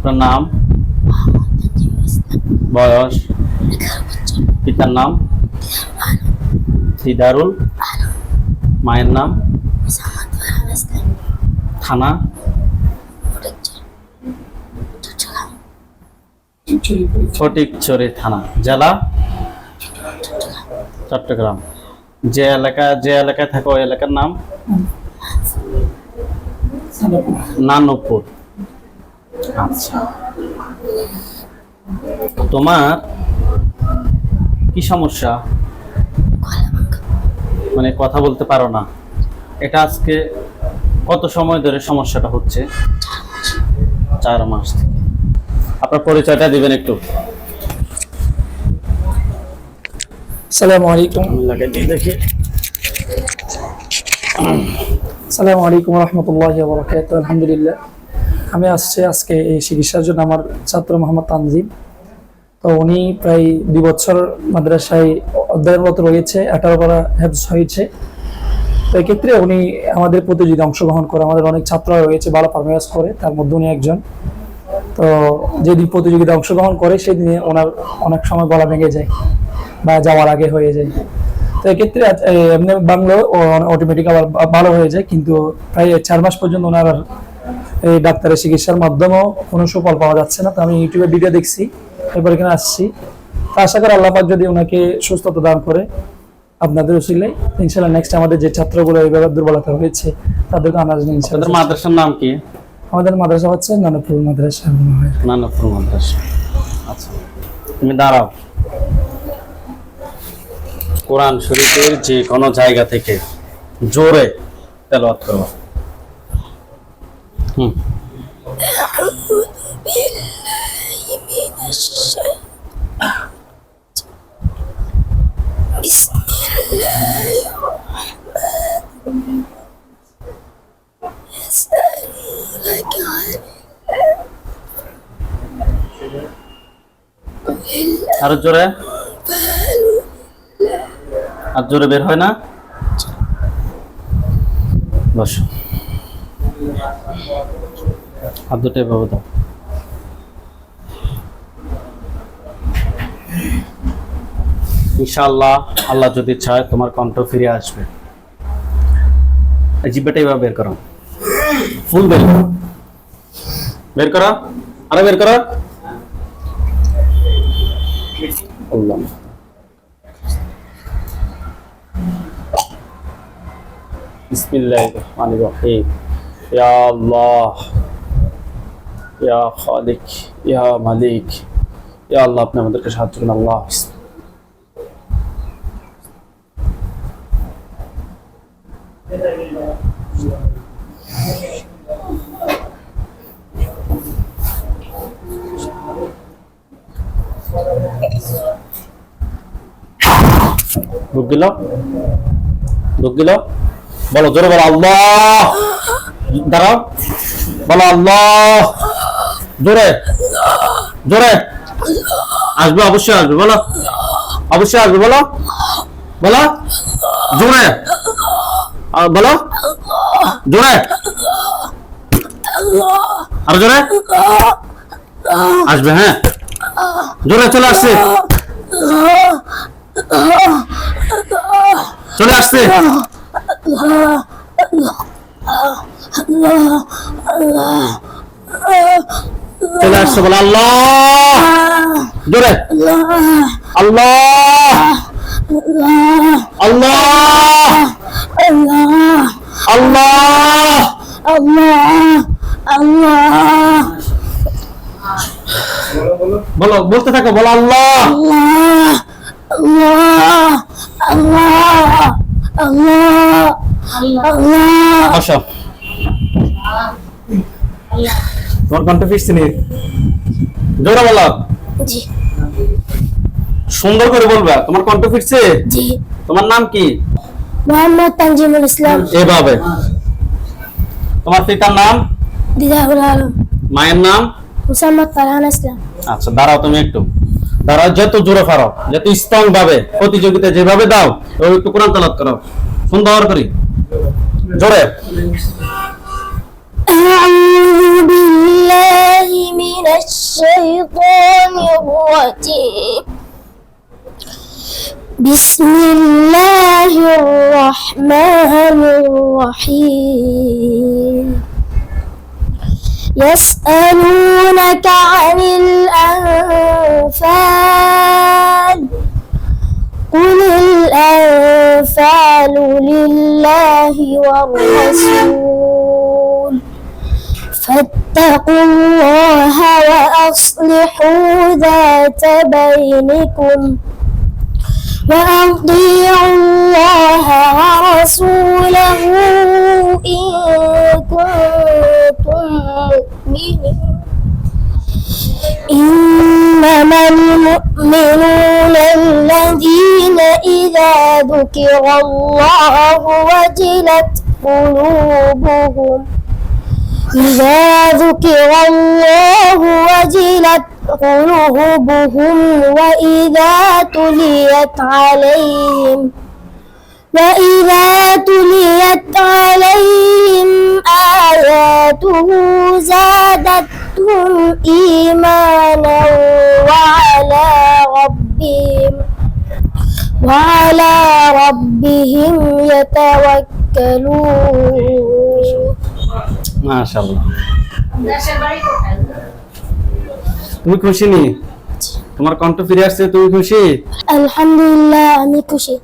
আপনার নাম, বয়স, পিতার নাম সিদারুল, মায়ের নাম, থানা ফটিকছড়ি থানা, জেলা চট্টগ্রাম। যে এলাকায় থাকো ওই এলাকার নাম নানুপুর। আচ্ছা, তোমার কি সমস্যা? মানে কথা বলতে পারো না। এটা আজকে কত সময় ধরে সমস্যাটা হচ্ছে? 4 মাস থেকে। আপনার পরিচয়টা দিবেন একটু। আসসালামু আলাইকুম। দেখি। আসসালামু আলাইকুম ওয়া রাহমাতুল্লাহি ওয়া বারাকাতুহু। আলহামদুলিল্লাহ, আমি আসছি আজকে এই চিকিৎসার জন্য। আমার ছাত্র মোহাম্মদ তানজিম। তো উনি প্রায় 2 বছর মাদ্রাসায় অধ্যয়নরত রয়েছে, 18 পারা হেফজ হয়েছে। তো এক্ষেত্রে উনি আমাদের প্রতিযোগিতা অংশগ্রহণ করে। আমাদের অনেক ছাত্র রয়েছে ভালো পারফরমেন্স করে, তার মধ্যে উনি একজন। তো যেদিন প্রতিযোগিতা অংশগ্রহণ করে সেদিনে ওনার অনেক সময় গলা ভেঙে যায় বা যাওয়ার আগে হয়ে যায়। তো এক্ষেত্রে এমনি বাংলাও অটোমেটিক আবার ভালো হয়ে যায়, কিন্তু প্রায় 4 মাস পর্যন্ত ওনার এই ডাক্তারের চিকিৎসার মাধ্যমেও কোনো সুফল পাওয়া যাচ্ছে না। তো আমি ইউটিউবে ভিডিও দেখছি, এরপর এখানে আসছি। তো আশা করি আল্লাহ পাক যদি ওনাকে সুস্থতা দান করে আপনাদের উসিলায়, ইনশাআল্লাহ নেক্সট আমাদের যে ছাত্রগুলো এইভাবে দুর্বলতা হয়েছে তাদেরকে আনার জন্য আপনাদের মাদ্রাসার নাম কি? আমাদের মাদ্রাসা হচ্ছে নানুপুর মাদ্রাসা। নানুপুর মাদ্রাসা। আচ্ছা, তুমি দাঁড়াও। কোরআন শরীফের যে কোনো জায়গা থেকে জোরে তেলাওয়াত করো। আরো জোরে, আর জোরে বের হয় না। বসো, হাত দুটো এভাবে দাও। ইনশাআল্লাহ আল্লাহ যদি চায় তোমার কণ্ঠ ফিরে আসবে। জিব্বাটা এভাবে বের করো, ফুল বের করো, বের করো, আরো বের করো। আল্লাহ বিসমিল্লাহির রহমানির রহিম। ইয়া আল্লাহ, ইয়া খালিক, ইয়া মালিক, ইয়া আল্লাহ আপনি আমাদেরকে সাহায্য করুন। আল্লাহ ঢুক গেল, ঢুক গেল। বলো জোরে, বলো আল্লাহ। দাঁড়াও, বলো আল্লাহ। জোরে জোরে আসবে, অবশ্যই আসবে। বলো অবশ্যই আসবে। বলো বলো জোরে, বলো জোরে, আরো জোরে আসবে। হ্যাঁ, জোরে চলে আসছে, চলে আসছে, চলে আসছে। বলো আল্লাহ, জোরে আল্লাহ, আল্লাহ, আল্লাহ, বলো, বলতে থাকো। বলো আল্লাহ, আসো। তোমার কণ্ঠ ফিরছে নি? জোরে বলো, সুন্দর করে বলবা। তোমার কণ্ঠ ফিরছে? তোমার নাম কি? মোহাম্মদ তানজিমুল ইসলাম। এভাবে। তোমার পিতার নাম? দিদারুল আলম। মায়ের নাম? মুসাম্মদ ফারহানা ইসলাম। আচ্ছা, দাঁড়াও, তুমি একটু দাঁড়াও। যত জোরে পারো, যত স্ট্রং ভাবে প্রতিযোগিতা যেভাবে দাও, ওই একটু কোরআন তেলাওয়াত করো সুন্দর করে, জোরে। أعوذ بالله من الرجيم بسم الله الرحمن الرحيم يسألونك عن الأنفال قل الأنفال لله والرسول فاتقوا الله وأصلحوا ذات بينكم وأطيعوا الله ورسوله إن كنتم مؤمنين إنما المؤمنون الذين إذا ذكر الله وجلت قلوبهم وإذا تليت عليهم آياته زادتهم إيمانا وعلى ربهم يتوكلون মাশাআল্লাহ। তুমি খুশি নি? তোমার কণ্ঠ ফিরে আসছে, তুমি খুশি? আলহামদুলিল্লাহ, আমি খুশি।